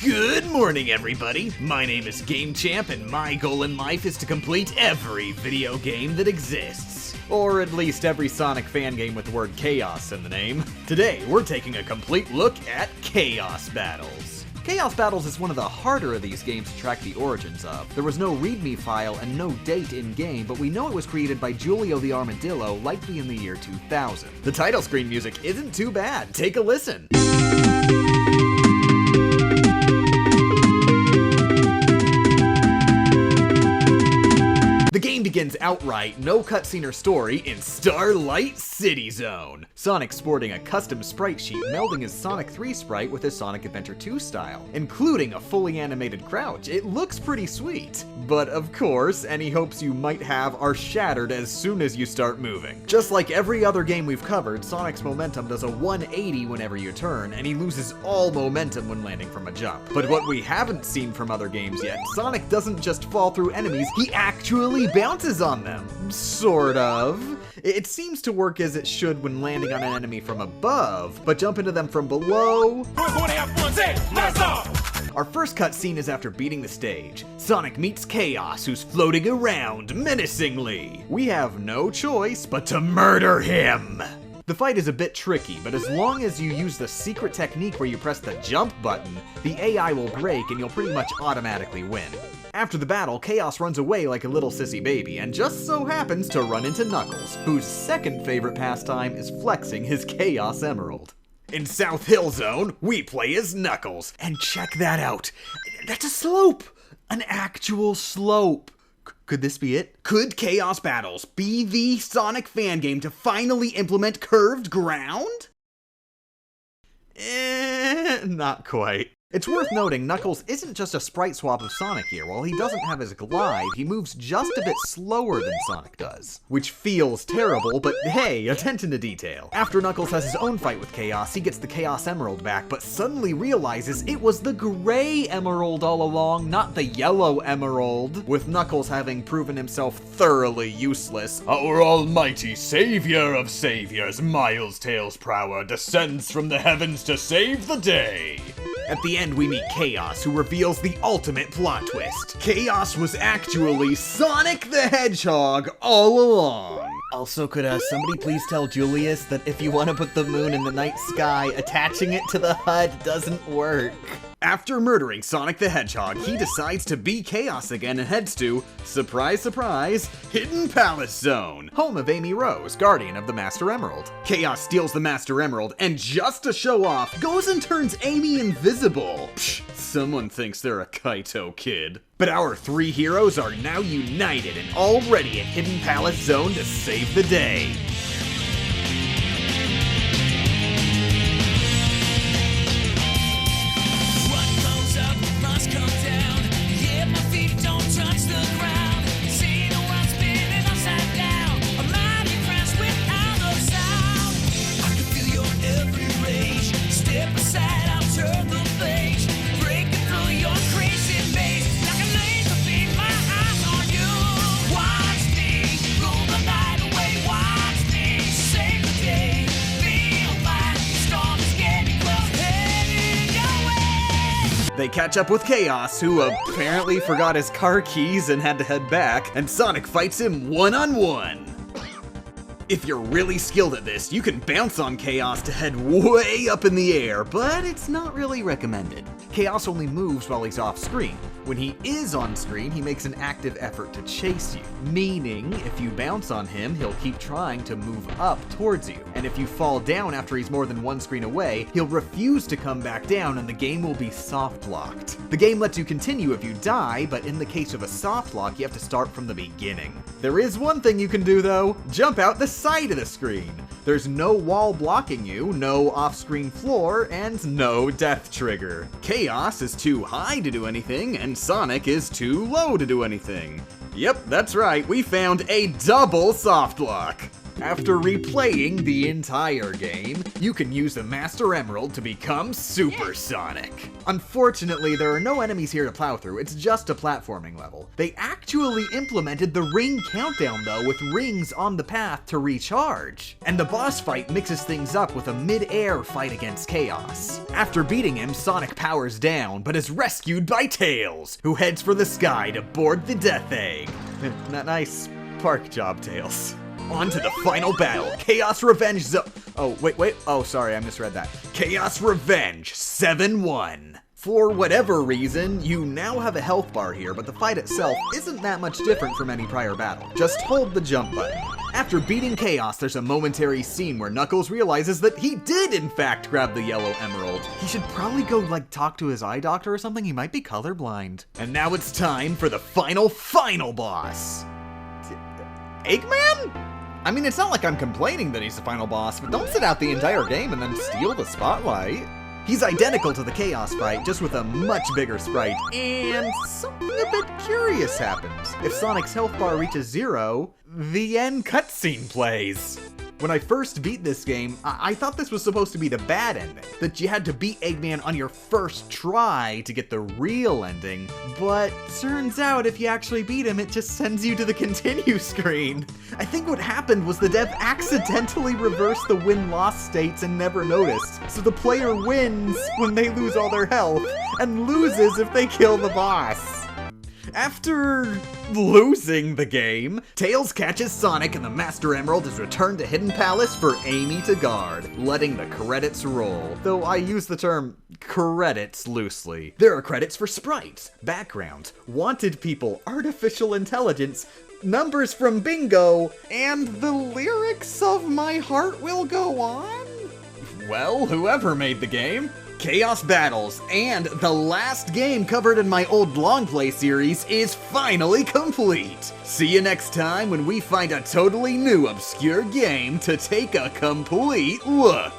Good morning, everybody! My name is Game Champ, and my goal in life is to complete every video game that exists. Or at least every Sonic fan game with the word chaos in the name. Today, we're taking a complete look at Chaos Battles. Chaos Battles is one of the harder of these games to track the origins of. There was no README file and no date in-game, but we know it was created by Jũlio the Armadillo, likely in the year 2000. The title screen music isn't too bad. Take a listen. The game begins outright, no cutscene or story, in Starlight City Zone. Sonic sporting a custom sprite sheet melding his Sonic 3 sprite with his Sonic Adventure 2 style, including a fully animated crouch. It looks pretty sweet. But of course, any hopes you might have are shattered as soon as you start moving. Just like every other game we've covered, Sonic's momentum does a 180 whenever you turn, and he loses all momentum when landing from a jump. But what we haven't seen from other games yet, Sonic doesn't just fall through enemies, he actually bounces on them. Sort of. It seems to work as it should when landing on an enemy from above, but jump into them from below. Our first cutscene is after beating the stage. Sonic meets Chaos, who's floating around menacingly. We have no choice but to murder him. The fight is a bit tricky, but as long as you use the secret technique where you press the jump button, the AI will break and you'll pretty much automatically win. After the battle, Chaos runs away like a little sissy baby, and just so happens to run into Knuckles, whose second favorite pastime is flexing his Chaos Emerald. In South Hill Zone, we play as Knuckles, and check that out. That's a slope! An actual slope. Could this be it? Could Chaos Battles be the Sonic fan game to finally implement curved ground? Not quite. It's worth noting, Knuckles isn't just a sprite swap of Sonic here. While he doesn't have his glide, he moves just a bit slower than Sonic does. Which feels terrible, but hey, attention to detail. After Knuckles has his own fight with Chaos, he gets the Chaos Emerald back, but suddenly realizes it was the gray emerald all along, not the yellow emerald. With Knuckles having proven himself thoroughly useless, our almighty savior of saviors, Miles Tails Prower, descends from the heavens to save the day. At the end, we meet Chaos, who reveals the ultimate plot twist. Chaos was actually Sonic the Hedgehog all along. Also, could somebody please tell Julius that if you want to put the moon in the night sky, attaching it to the HUD doesn't work. After murdering Sonic the Hedgehog, he decides to be Chaos again and heads to, surprise surprise, Hidden Palace Zone, home of Amy Rose, guardian of the Master Emerald. Chaos steals the Master Emerald and just to show off, goes and turns Amy invisible. Psh, someone thinks they're a Kaito kid. But our three heroes are now united and already at Hidden Palace Zone to save the day. They catch up with Chaos, who apparently forgot his car keys and had to head back, and Sonic fights him one-on-one. If you're really skilled at this, you can bounce on Chaos to head way up in the air, but it's not really recommended. Chaos only moves while he's off screen. When he is on screen, he makes an active effort to chase you, meaning if you bounce on him, he'll keep trying to move up towards you. And if you fall down after he's more than one screen away, he'll refuse to come back down and the game will be soft-locked. The game lets you continue if you die, but in the case of a soft lock, you have to start from the beginning. There is one thing you can do though, jump out the side of the screen. There's no wall blocking you, no off-screen floor, and no death trigger. Chaos is too high to do anything, and Sonic is too low to do anything. Yep, that's right, we found a double soft lock. After replaying the entire game, you can use the Master Emerald to become Super Sonic. Unfortunately, there are no enemies here to plow through, it's just a platforming level. They actually implemented the ring countdown though, with rings on the path to recharge. And the boss fight mixes things up with a mid-air fight against Chaos. After beating him, Sonic powers down, but is rescued by Tails, who heads for the sky to board the Death Egg. Nice park job, Tails. On to the final battle, Chaos Revenge oh, sorry, I misread that. Chaos Revenge 7-1. For whatever reason, you now have a health bar here, but the fight itself isn't that much different from any prior battle. Just hold the jump button. After beating Chaos, there's a momentary scene where Knuckles realizes that he did in fact grab the yellow emerald. He should probably go talk to his eye doctor or something, he might be colorblind. And now it's time for the final boss. Eggman? I mean, it's not like I'm complaining that he's the final boss, but don't sit out the entire game and then steal the spotlight. He's identical to the Chaos fight, just with a much bigger sprite, and something a bit curious happens. If Sonic's health bar reaches 0, the end cutscene plays. When I first beat this game, I thought this was supposed to be the bad ending, that you had to beat Eggman on your first try to get the real ending, but turns out if you actually beat him, it just sends you to the continue screen. I think what happened was the dev accidentally reversed the win-loss states and never noticed, so the player wins when they lose all their health, and loses if they kill the boss. After losing the game, Tails catches Sonic and the Master Emerald is returned to Hidden Palace for Amy to guard, letting the credits roll. Though I use the term credits loosely. There are credits for sprites, backgrounds, wanted people, artificial intelligence, numbers from bingo, and the lyrics of My Heart Will Go On? Well, whoever made the game. Chaos Battles, and the last game covered in my old long play series is finally complete. See you next time when we find a totally new obscure game to take a complete look.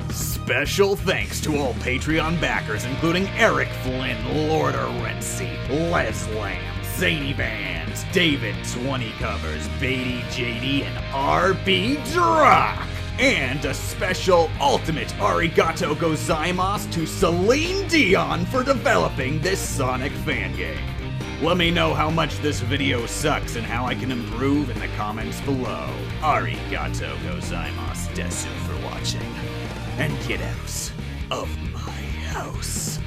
Special thanks to all Patreon backers, including Eric Flynn, Lord Renzi, Les Lamb, Zany Bands, David 20 Covers, Beatty JD, and RB Drock. And a special ultimate arigato gozaimasu to Celine Dion for developing this Sonic fan game. Let me know how much this video sucks and how I can improve in the comments below. Arigato gozaimasu desu for watching. And get out of my house.